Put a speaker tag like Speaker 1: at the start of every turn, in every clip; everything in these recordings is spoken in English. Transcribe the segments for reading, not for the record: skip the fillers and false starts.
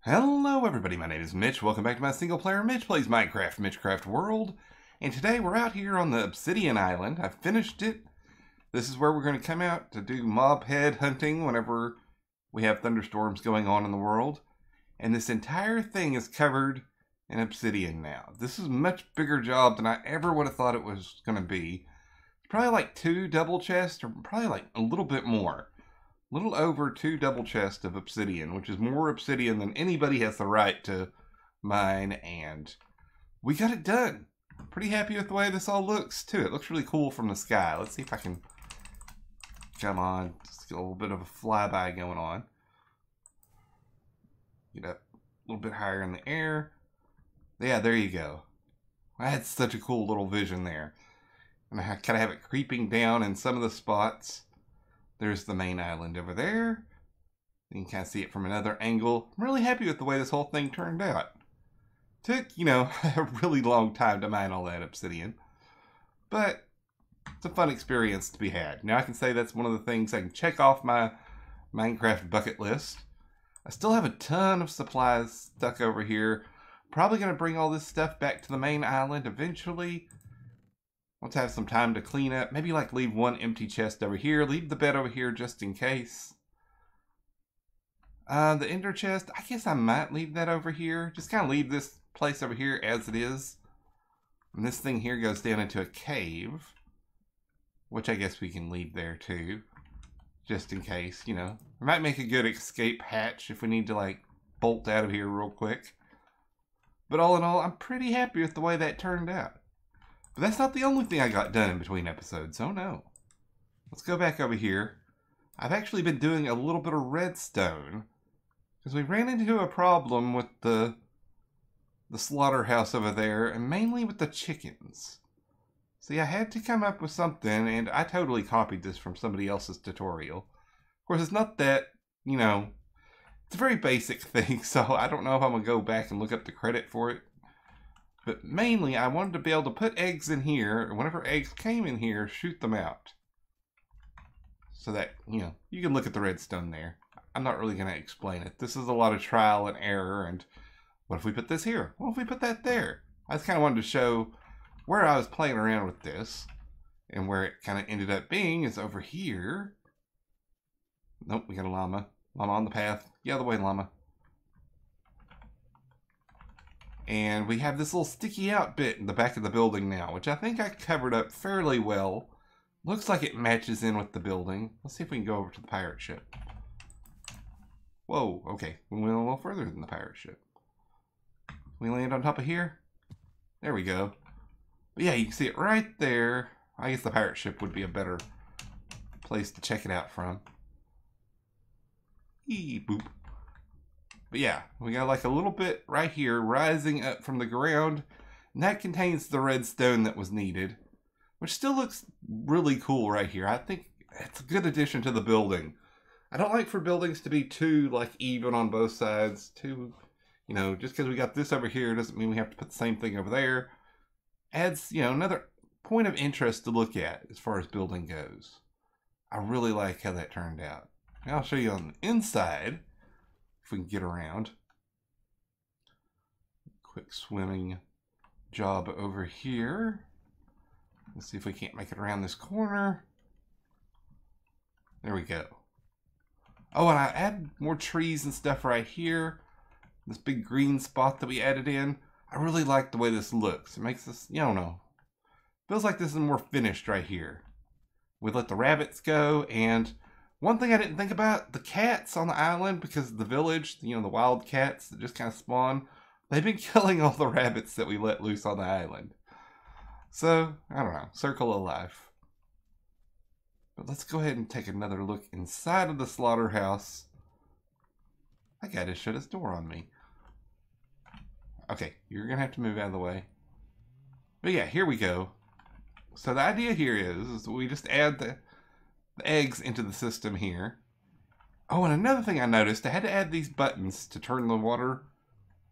Speaker 1: Hello everybody, my name is Mitch. Welcome back to my single player Mitch Plays Minecraft, Mitchcraft World. And today we're out here on the Obsidian Island. I've finished it. This is where we're going to come out to do mob head hunting whenever we have thunderstorms going on in the world. And this entire thing is covered in obsidian now. This is a much bigger job than I ever would have thought it was going to be. It's probably like 2 double chests, or probably like a little bit more. A little over 2 double chests of obsidian, which is more obsidian than anybody has the right to mine, and we got it done. Pretty happy with the way this all looks, too. It looks really cool from the sky. Let's see if I can, come on, just get a little bit of a flyby going on. Get up a little bit higher in the air. Yeah, there you go. I had such a cool little vision there. And I kind of have it creeping down in some of the spots. There's the main island over there. You can kind of see it from another angle. I'm really happy with the way this whole thing turned out. Took, a really long time to mine all that obsidian. But it's a fun experience to be had. Now I can say that's one of the things I can check off my Minecraft bucket list. I still have a ton of supplies stuck over here. Probably going to bring all this stuff back to the main island eventually. Let's have some time to clean up. Maybe like leave one empty chest over here. Leave the bed over here just in case. The ender chest, I guess I might leave that over here. Just kind of leave this place over here as it is. And this thing here goes down into a cave. Which I guess we can leave there too. Just in case, We might make a good escape hatch if we need to like bolt out of here real quick. But all in all, I'm pretty happy with the way that turned out. But that's not the only thing I got done in between episodes. Oh no. Let's go back over here. I've actually been doing a little bit of redstone. Because we ran into a problem with the slaughterhouse over there. And mainly with the chickens. See, I had to come up with something. And I totally copied this from somebody else's tutorial. Of course, it's not that, it's a very basic thing. So I don't know if I'm going to go back and look up the credit for it. But mainly, I wanted to be able to put eggs in here, and whenever eggs came in here, shoot them out. So that, you can look at the redstone there. I'm not really going to explain it. This is a lot of trial and error, and what if we put this here? What if we put that there? I just kind of wanted to show where I was playing around with this, and where it kind of ended up being is over here. Nope, we got a llama. Llama on the path. Get out of the way, llama. And we have this little sticky out bit in the back of the building now, which I think I covered up fairly well. Looks like it matches in with the building. Let's see if we can go over to the pirate ship. Whoa, okay. We went a little further than the pirate ship. We land on top of here. There we go. But yeah, you can see it right there. I guess the pirate ship would be a better place to check it out from. Boop. But yeah, we got like a little bit right here rising up from the ground. And that contains the redstone that was needed. Which still looks really cool right here. I think it's a good addition to the building. I don't like for buildings to be too like even on both sides. Too, just because we got this over here doesn't mean we have to put the same thing over there. Adds, another point of interest to look at as far as building goes. I really like how that turned out. Now I'll show you on the inside. If we can get around. Quick swimming job over here. Let's see if we can't make it around this corner. There we go. Oh, and I added more trees and stuff right here. This big green spot that we added in. I really like the way this looks. It makes this, feels like this is more finished right here. We let the rabbits go, and one thing I didn't think about, the cats on the island, because the village, the wild cats that just kind of spawn, they've been killing all the rabbits that we let loose on the island. So, I don't know, circle of life. But let's go ahead and take another look inside of the slaughterhouse. That guy just shut his door on me. Okay, you're going to have to move out of the way. But yeah, here we go. So the idea here is we just add the eggs into the system here. Oh, and another thing I noticed, I had to add these buttons to turn the water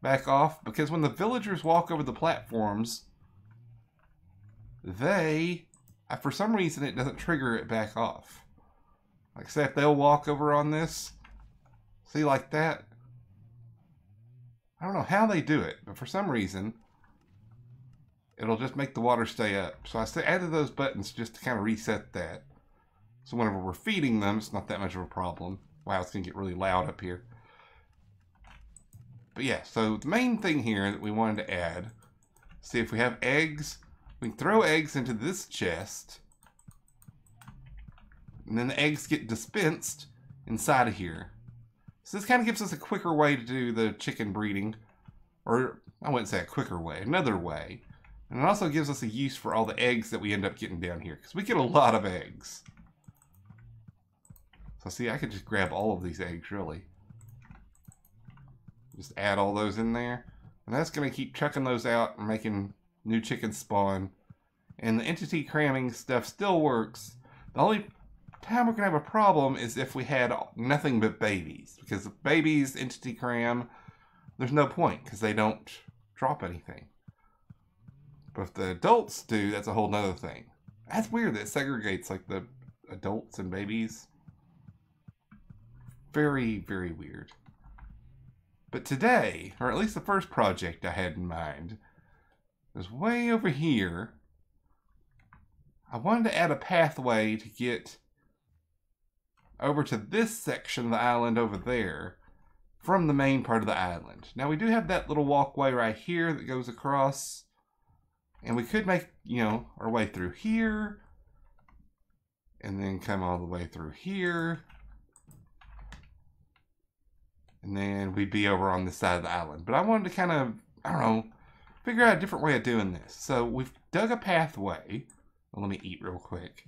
Speaker 1: back off, because when the villagers walk over the platforms, for some reason it doesn't trigger it back off. Like say if they'll walk over on this, see like that, I don't know how they do it, but for some reason, it'll just make the water stay up. So I added those buttons just to kind of reset that. So whenever we're feeding them, it's not that much of a problem. Wow, it's going to get really loud up here. But yeah, so the main thing here that we wanted to add, see if we have eggs, we can throw eggs into this chest, and then the eggs get dispensed inside of here. So this kind of gives us a quicker way to do the chicken breeding, or I wouldn't say a quicker way, another way. And it also gives us a use for all the eggs that we end up getting down here, because we get a lot of eggs. So see, I could just grab all of these eggs, really. Just add all those in there. And that's going to keep chucking those out and making new chickens spawn. And the entity cramming stuff still works. The only time we're going to have a problem is if we had nothing but babies. Because if babies entity cram, there's no point because they don't drop anything. But if the adults do, that's a whole nother thing. That's weird that it segregates like the adults and babies. Very, very weird. But today, or at least the first project I had in mind, was way over here. I wanted to add a pathway to get over to this section of the island over there from the main part of the island. Now we do have that little walkway right here that goes across, and we could make, you know, our way through here and then come all the way through here. And then we'd be over on this side of the island. But I wanted to kind of, I don't know, figure out a different way of doing this. So we've dug a pathway. Well, let me eat real quick.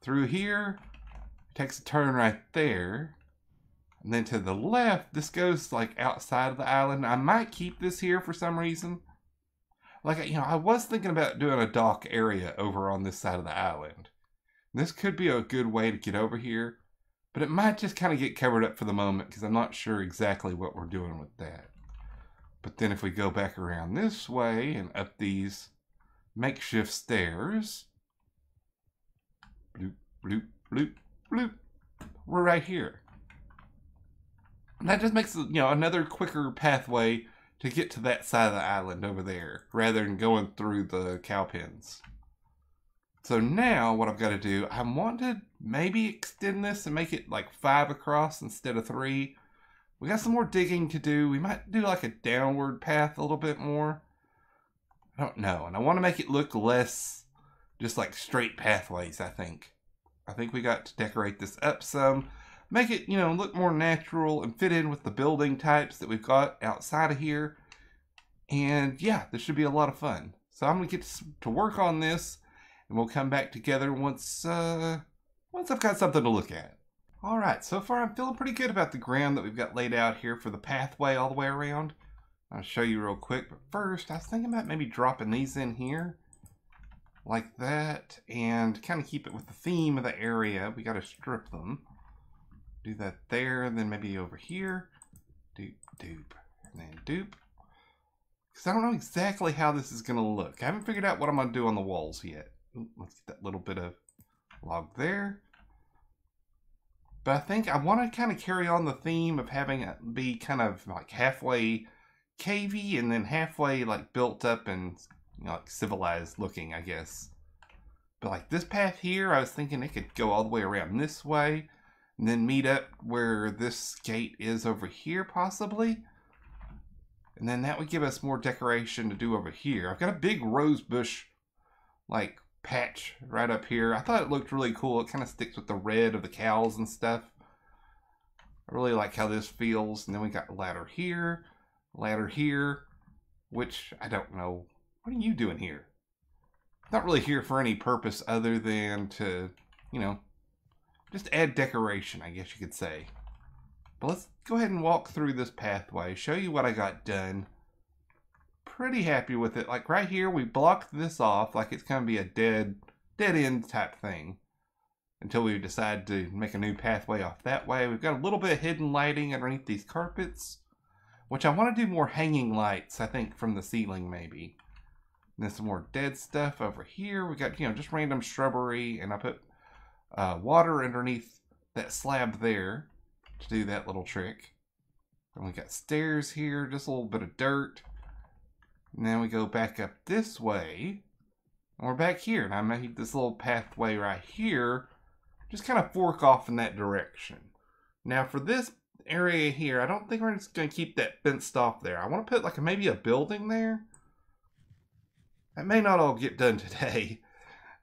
Speaker 1: Through here, takes a turn right there. And then to the left, this goes like outside of the island. I might keep this here for some reason. Like, you know, I was thinking about doing a dock area over on this side of the island. This could be a good way to get over here. But it might just kind of get covered up for the moment because I'm not sure exactly what we're doing with that. But then if we go back around this way and up these makeshift stairs, bloop, bloop, bloop, bloop, we're right here. And that just makes, you know, another quicker pathway to get to that side of the island over there rather than going through the cow pens. So now what I've got to do, I want to maybe extend this and make it like 5 across instead of 3. We got some more digging to do. We might do like a downward path a little bit more. I don't know. And I want to make it look less just like straight pathways, I think. I think we got to decorate this up some. Make it, you know, look more natural and fit in with the building types that we've got outside of here. And yeah, this should be a lot of fun. So I'm going to get to work on this. And we'll come back together once I've got something to look at. Alright, so far I'm feeling pretty good about the ground that we've got laid out here for the pathway all the way around. I'll show you real quick, but first I was thinking about maybe dropping these in here. Like that, and kind of keep it with the theme of the area. We got to strip them. Do that there, and then maybe over here. Doop, doop, and then doop. Because I don't know exactly how this is going to look. I haven't figured out what I'm going to do on the walls yet. Let's get that little bit of log there. But I think I want to kind of carry on the theme of having it be kind of like halfway cavey and then halfway like built up and, you know, like civilized looking, I guess. But like this path here, I was thinking it could go all the way around this way and then meet up where this gate is over here possibly. And then that would give us more decoration to do over here. I've got a big rose bush like patch right up here. I thought it looked really cool. It kind of sticks with the red of the cows and stuff. I really like how this feels. And then we got a ladder here, which I don't know. What are you doing here? Not really here for any purpose other than to, you know, just add decoration, I guess you could say. But let's go ahead and walk through this pathway, show you what I got done. Pretty happy with it. Like right here, we blocked this off like it's going to be a dead end type thing until we decide to make a new pathway off that way. We've got a little bit of hidden lighting underneath these carpets, which I want to do more hanging lights, I think, from the ceiling maybe. And then some more dead stuff over here. We got, you know, just random shrubbery, and I put water underneath that slab there to do that little trick. Then we got stairs here, just a little bit of dirt. And then we go back up this way. And we're back here. And I made this little pathway right here. Just kind of fork off in that direction. Now for this area here, I don't think we're just going to keep that fenced off there. I want to put like maybe a building there. That may not all get done today.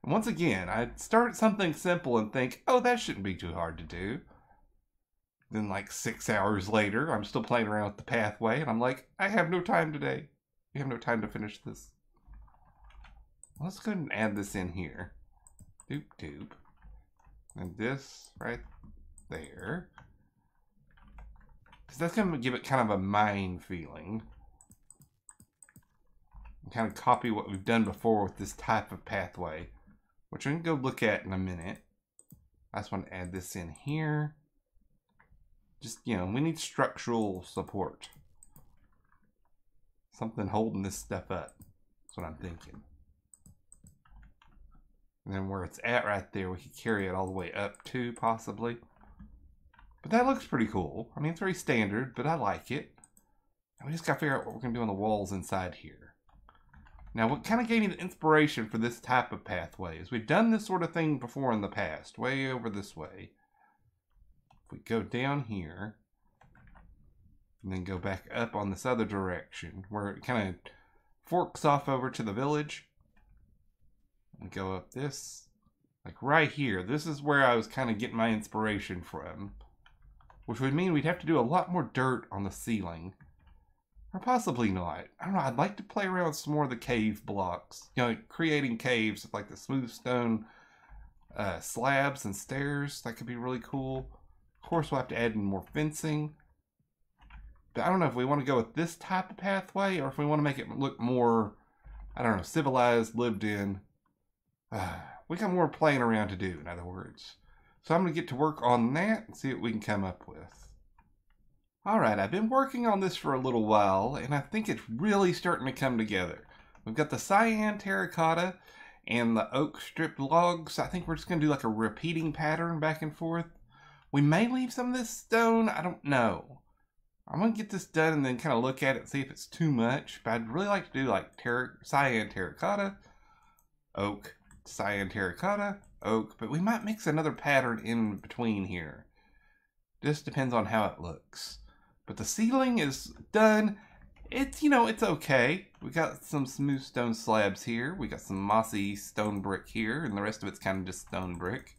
Speaker 1: And once again, I start something simple and think, oh, that shouldn't be too hard to do. Then like 6 hours later, I'm still playing around with the pathway, and I'm like, I have no time today. We have no time to finish this. Let's go ahead and add this in here. Doop doop. And this right there. Because that's going to give it kind of a mine feeling. And kind of copy what we've done before with this type of pathway. Which we can go look at in a minute. I just want to add this in here. Just, you know, we need structural support. Something holding this stuff up. That's what I'm thinking. And then where it's at right there, we could carry it all the way up too, possibly. But that looks pretty cool. I mean, it's very standard, but I like it. And we just got to figure out what we're going to do on the walls inside here. Now, what kind of gave me the inspiration for this type of pathway is we've done this sort of thing before in the past, way over this way. If we go down here, and then go back up on this other direction, where it kind of forks off over to the village, and go up this, like right here. This is where I was kind of getting my inspiration from, which would mean we'd have to do a lot more dirt on the ceiling. Or possibly not. I don't know, I'd like to play around with some more of the cave blocks. You know, creating caves with like the smooth stone slabs and stairs. That could be really cool. Of course, we'll have to add in more fencing. But I don't know if we want to go with this type of pathway or if we want to make it look more, I don't know, civilized, lived in. We got more playing around to do, in other words. So I'm going to get to work on that and see what we can come up with. Alright, I've been working on this for a little while, and I think it's really starting to come together. We've got the cyan terracotta and the oak stripped logs. I think we're just going to do like a repeating pattern back and forth. We may leave some of this stone, I don't know. I'm going to get this done and then kind of look at it and see if it's too much. But I'd really like to do like cyan terracotta, oak, cyan terracotta, oak. But we might mix another pattern in between here. Just depends on how it looks. But the ceiling is done. It's, you know, it's okay. We got some smooth stone slabs here. We got some mossy stone brick here. And the rest of it's kind of just stone brick,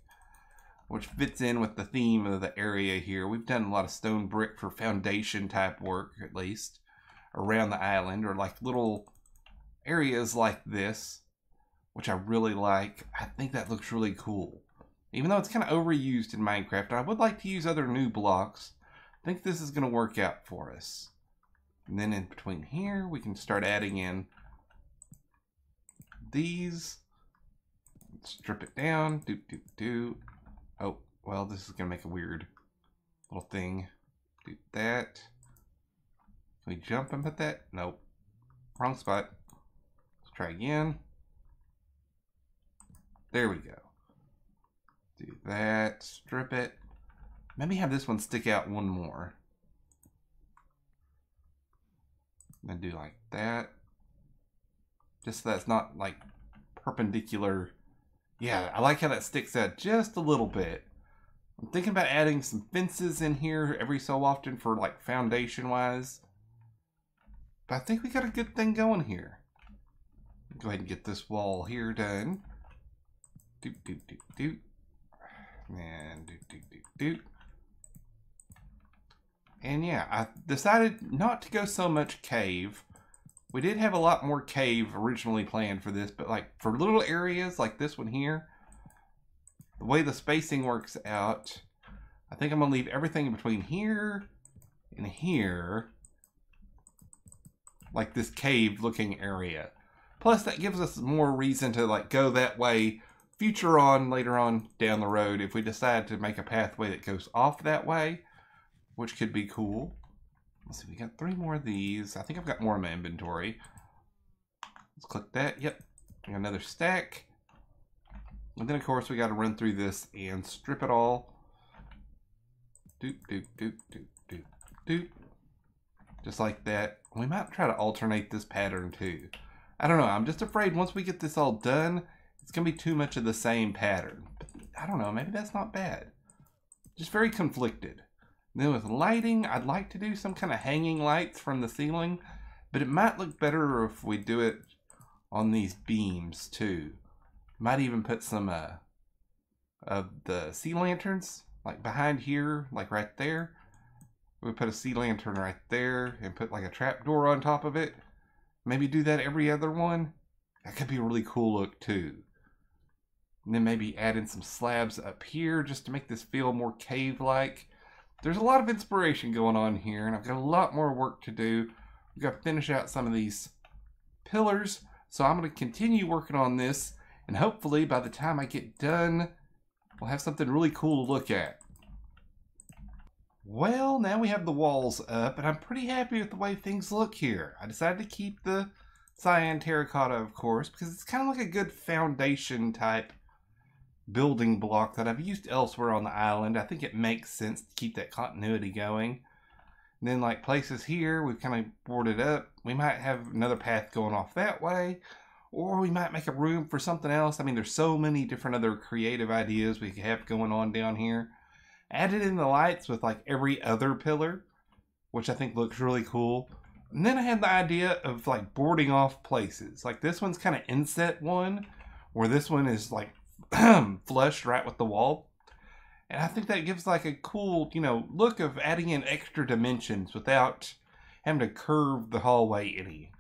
Speaker 1: which fits in with the theme of the area here. We've done a lot of stone brick for foundation type work, at least, around the island, or like little areas like this, which I really like. I think that looks really cool. Even though it's kind of overused in Minecraft, I would like to use other new blocks. I think this is going to work out for us. And then in between here, we can start adding in these. Strip it down. Doop, doop, doop. Oh, well, this is going to make a weird little thing. Do that. Can we jump and put that? Nope. Wrong spot. Let's try again. There we go. Do that. Strip it. Maybe have this one stick out one more. And do like that. Just so that's not like perpendicular. Yeah, I like how that sticks out just a little bit. I'm thinking about adding some fences in here every so often for like foundation wise. But I think we got a good thing going here. Go ahead and get this wall here done. Doop, doop, doop, doop. And doop, doop, doop, doop. And yeah, I decided not to go so much cave. We did have a lot more cave originally planned for this, but like for little areas like this one here, the way the spacing works out, I think I'm going to leave everything in between here and here, like this cave looking area. Plus that gives us more reason to like go that way later on down the road if we decide to make a pathway that goes off that way, which could be cool. Let's see, we got 3 more of these. I think I've got more in my inventory. Let's click that. Yep. We got another stack. And then, of course, we got to run through this and strip it all. Doop, doop, doop, doop, doop, doop. Just like that. We might try to alternate this pattern too. I don't know. I'm just afraid once we get this all done, it's going to be too much of the same pattern. But I don't know. Maybe that's not bad. Just very conflicted. Then with lighting, I'd like to do some kind of hanging lights from the ceiling. But it might look better if we do it on these beams too. Might even put some of the sea lanterns like behind here, like right there. We put a sea lantern right there and put like a trapdoor on top of it. Maybe do that every other one. That could be a really cool look too. And then maybe add in some slabs up here just to make this feel more cave-like. There's a lot of inspiration going on here, and I've got a lot more work to do. We've got to finish out some of these pillars. So I'm going to continue working on this, and hopefully by the time I get done, we'll have something really cool to look at. Well, now we have the walls up, and I'm pretty happy with the way things look here. I decided to keep the cyan terracotta, of course, because it's kind of like a good foundation type building block that I've used elsewhere on the island. I think it makes sense to keep that continuity going. And then like places here, we've kind of boarded up. We might have another path going off that way, or we might make a room for something else. I mean, there's so many different other creative ideas we have going on down here. Added in the lights with like every other pillar, which I think looks really cool. And then I had the idea of like boarding off places. Like this one's kind of inset one, where this one is like flush right with the wall. And I think that gives like a cool, you know, look of adding in extra dimensions without having to curve the hallway any.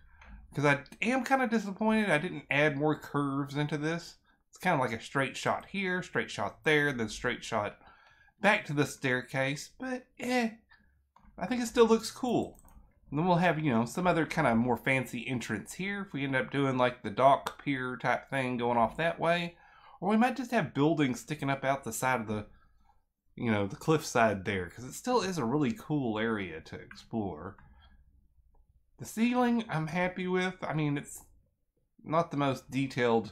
Speaker 1: Because I am kind of disappointed I didn't add more curves into this. It's kind of like a straight shot here, straight shot there, then straight shot back to the staircase. But I think it still looks cool. And then we'll have, you know, some other kind of more fancy entrance here if we end up doing like the dock pier type thing going off that way. Or we might just have buildings sticking up out the side of the, you know, the cliff side there, because it still is a really cool area to explore. The ceiling I'm happy with. I mean, it's not the most detailed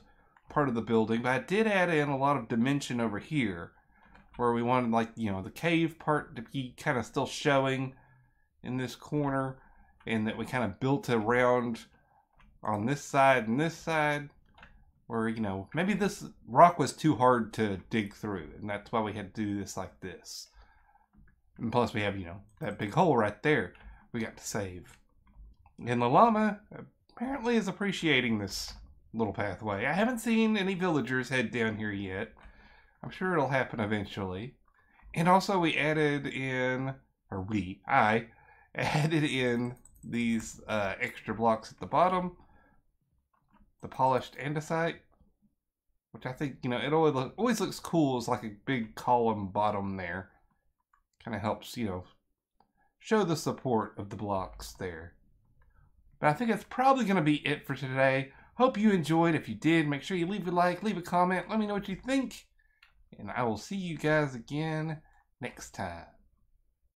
Speaker 1: part of the building, but I did add in a lot of dimension over here, where we wanted, like, you know, the cave part to be kind of still showing in this corner, and that we kind of built around on this side and this side, where, you know, maybe this rock was too hard to dig through, and that's why we had to do this like this. And plus we have, you know, that big hole right there we got to save. And the llama apparently is appreciating this little pathway. I haven't seen any villagers head down here yet. I'm sure it'll happen eventually. And also we added in, or I added in these extra blocks at the bottom. The polished andesite, which I think, you know, it always looks cool as like a big column bottom there. Kind of helps, you know, show the support of the blocks there. But I think that's probably going to be it for today. Hope you enjoyed. If you did, make sure you leave a like, leave a comment, let me know what you think. And I will see you guys again next time.